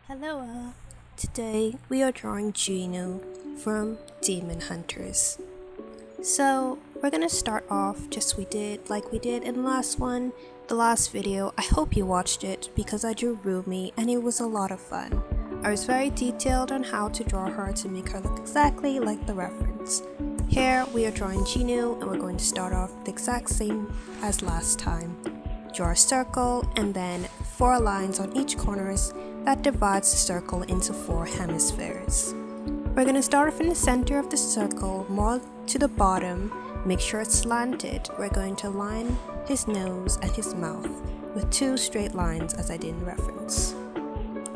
Hello, today we are drawing Jinu from Demon Hunters. So we're gonna start off just like we did in the last one, the last video. I hope you watched it because I drew Rumi and it was a lot of fun. I was very detailed on how to draw her to make her look exactly like the reference. Here we are drawing Jinu and we're going to start off the exact same as last time. Draw a circle and then 4 lines on each corners that divides the circle into 4 hemispheres. We're going to start off in the center of the circle, more to the bottom, make sure it's slanted. We're going to line his nose and his mouth with 2 straight lines as I did in the reference.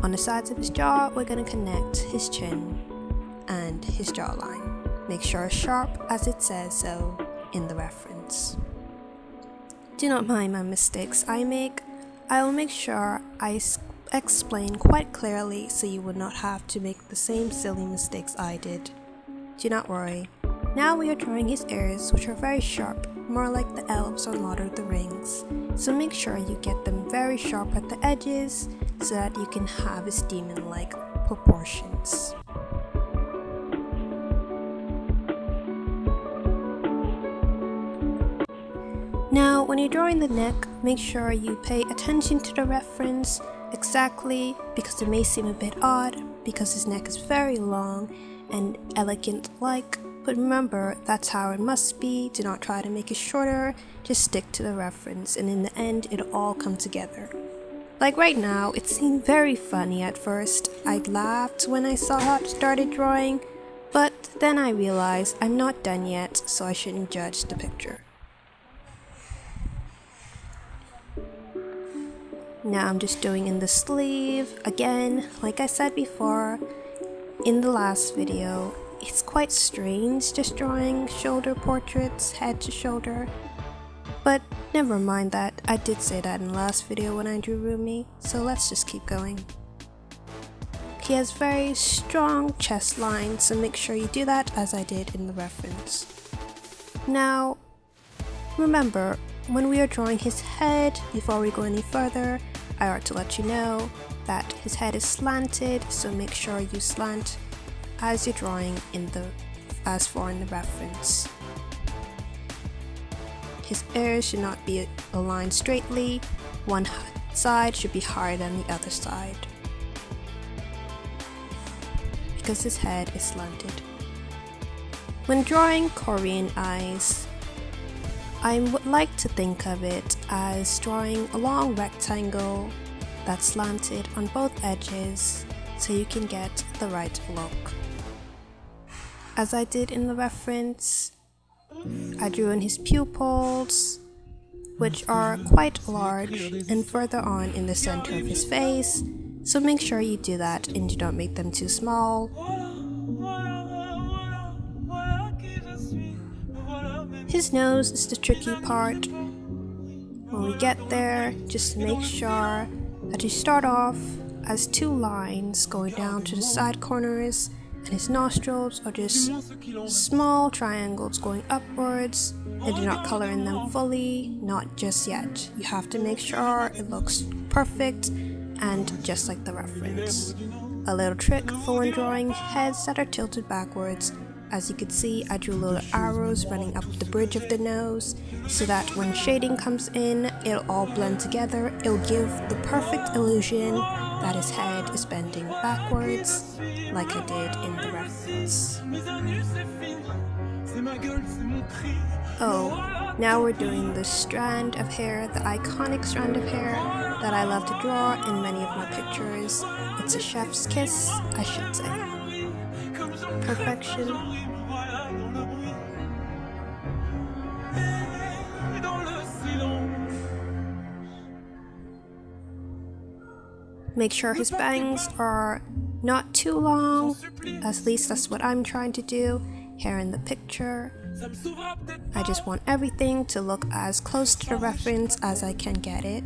On the sides of his jaw, we're going to connect his chin and his jawline. Make sure it's sharp as it says so in the reference. Do not mind my mistakes I make. I will make sure I explain quite clearly so you would not have to make the same silly mistakes I did. Do not worry. Now we are drawing his ears, which are very sharp, more like the elves on Lord of the Rings. So make sure you get them very sharp at the edges so that you can have his demon-like proportions. Now, when you're drawing the neck, make sure you pay attention to the reference exactly because it may seem a bit odd because his neck is very long and elegant-like, but remember that's how it must be. Do not try to make it shorter, just stick to the reference and in the end it'll all come together. Like right now, it seemed very funny at first. I laughed when I saw how it started drawing, but then I realized I'm not done yet, so I shouldn't judge the picture. Now I'm just doing in the sleeve. Again, like I said before in the last video, it's quite strange just drawing shoulder portraits, head to shoulder. But never mind that, I did say that in the last video when I drew Rumi, so let's just keep going. He has very strong chest lines, so make sure you do that as I did in the reference. Now, remember, when we are drawing his head, before we go any further, I ought to let you know that his head is slanted, so make sure you slant as you're drawing as for in the reference. His ears should not be aligned straightly. One side should be higher than the other side because his head is slanted. When drawing Korean eyes, I would like to think of it as drawing a long rectangle that's slanted on both edges so you can get the right look. As I did in the reference, I drew in his pupils, which are quite large and further on in the center of his face, so make sure you do that and do not make them too small. His nose is the tricky part. When we get there, just make sure that you start off as 2 lines going down to the side corners, and his nostrils are just small triangles going upwards, and do not color in them fully, not just yet. You have to make sure it looks perfect and just like the reference. A little trick for when drawing heads that are tilted backwards. As you can see, I drew little arrows running up the bridge of the nose so that when shading comes in, it'll all blend together. It'll give the perfect illusion that his head is bending backwards, like I did in the reference. Oh, now we're doing the strand of hair, the iconic strand of hair that I love to draw in many of my pictures. It's a chef's kiss, I should say. Perfection. Make sure his bangs are not too long, at least that's what I'm trying to do here in the picture. I just want everything to look as close to the reference as I can get it.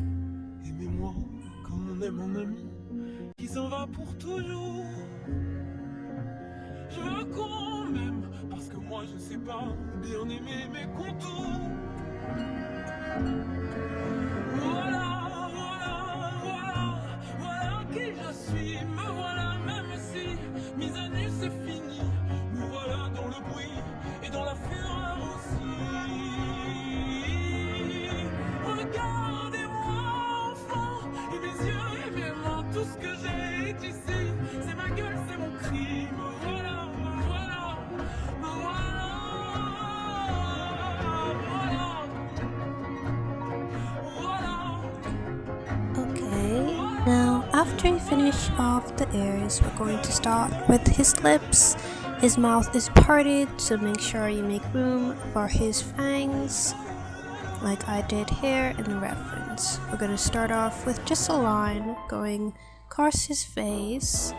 Okay, now after you finish off the ears, we're going to start with his lips. His mouth is parted, so make sure you make room for his fangs, like I did here in the reference. We're going to start off with just a line going across his face,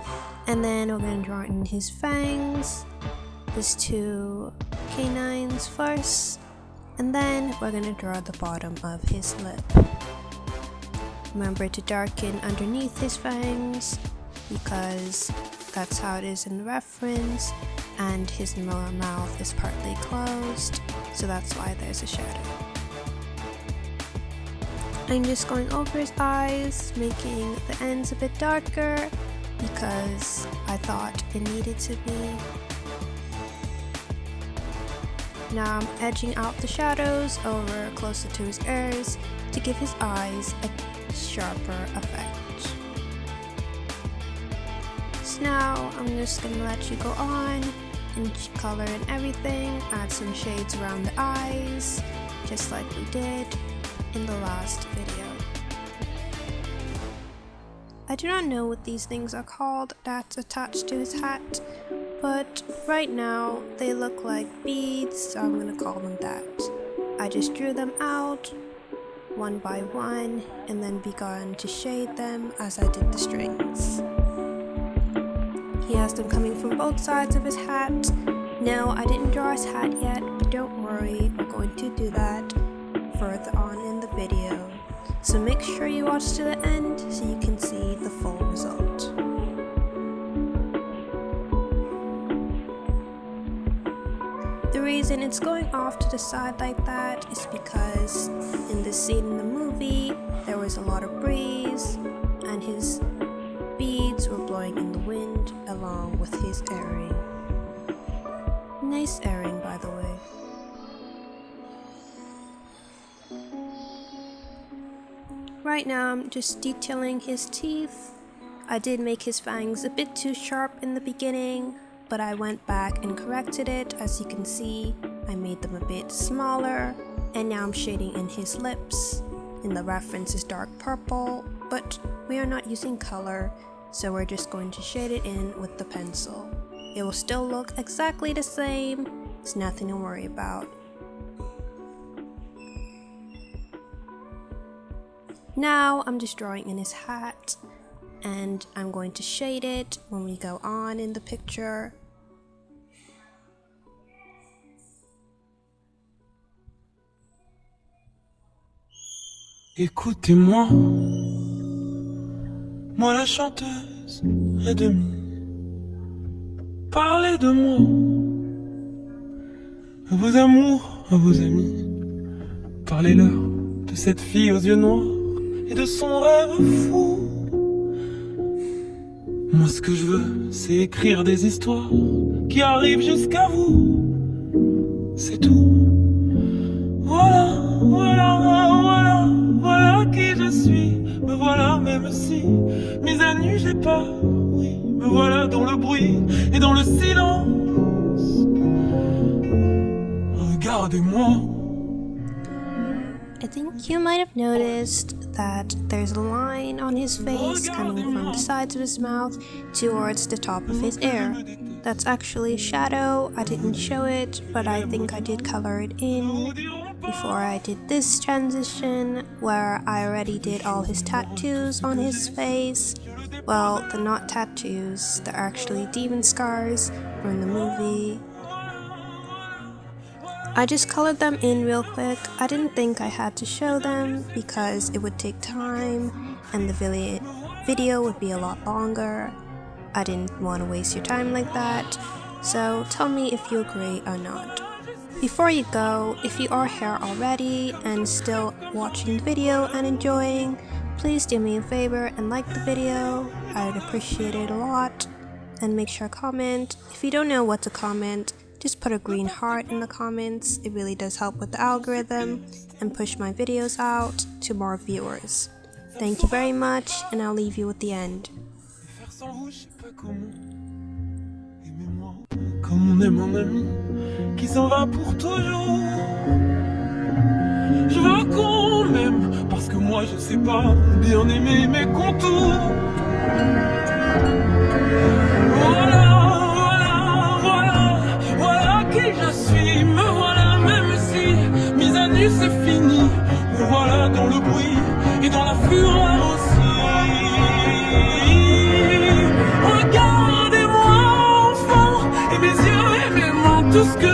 and then we're going to draw in his fangs, his two canines first, and then we're going to draw the bottom of his lip. Remember to darken underneath his fangs because that's how it is in the reference, and his lower mouth is partly closed, so that's why there's a shadow. I'm just going over his eyes, making the ends a bit darker because I thought it needed to be. Now I'm edging out the shadows over closer to his ears to give his eyes a sharper effect. So now I'm just gonna let you go on and color and everything, add some shades around the eyes, just like we did in the last video. I do not know what these things are called that's attached to his hat, but right now they look like beads, so I'm gonna call them that. I just drew them out one by one and then began to shade them as I did the strings. He has them coming from both sides of his hat. No, I didn't draw his hat yet, but don't worry, we're going to do that further on in the video. So make sure you watch to the end so you can see the full result. The reason it's going off to the side like that is because in this scene in the movie there was a lot of breeze and his beads were blowing in the wind along with his earring. Nice earring, by the way. Right now I'm just detailing his teeth. I did make his fangs a bit too sharp in the beginning, but I went back and corrected it. As you can see, I made them a bit smaller, and now I'm shading in his lips. In the reference is dark purple, but we are not using color, so we're just going to shade it in with the pencil. It will still look exactly the same, it's nothing to worry about. Now I'm just drawing in his hat, and I'm going to shade it when we go on in the picture. Écoutez-moi, moi la chanteuse à demi. Parlez de moi, à vos amours, à vos amis. Parlez-leur de cette fille aux yeux noirs et de son rêve fou. Moi ce que je veux, c'est écrire des histoires qui arrivent jusqu'à vous. C'est tout. Voilà, voilà, voilà, voilà qui je suis. Me voilà même si, mise à nu j'ai peur. Oui, me voilà dans le bruit et dans le silence. Regardez-moi. I think you might have noticed that there's a line on his face coming from the sides of his mouth towards the top of his ear. That's actually a shadow. I didn't show it, but I think I did color it in before I did this transition where I already did all his tattoos on his face. Well, they're not tattoos, they're actually demon scars from the movie. I just colored them in real quick. I didn't think I had to show them because it would take time and the video would be a lot longer. I didn't want to waste your time like that, so tell me if you agree or not. Before you go, if you are here already and still watching the video and enjoying, please do me a favor and like the video. I would appreciate it a lot. And make sure to comment. If you don't know what to comment, just put a green heart in the comments. It really does help with the algorithm and push my videos out to more viewers. Thank you very much, and I'll leave you with the end. sans vous, je sais pas comment. Aimez-moi comme on aime un ami qui s'en va pour toujours. Je veux qu'on m'aime parce que moi je sais pas bien aimer mes contours. Voilà, voilà, voilà, voilà qui je suis. Me voilà même si mise à nu c'est fini. Me voilà dans le bruit et dans la fureur aussi. Regardez-moi enfant et mes yeux et mes mains, tout ce que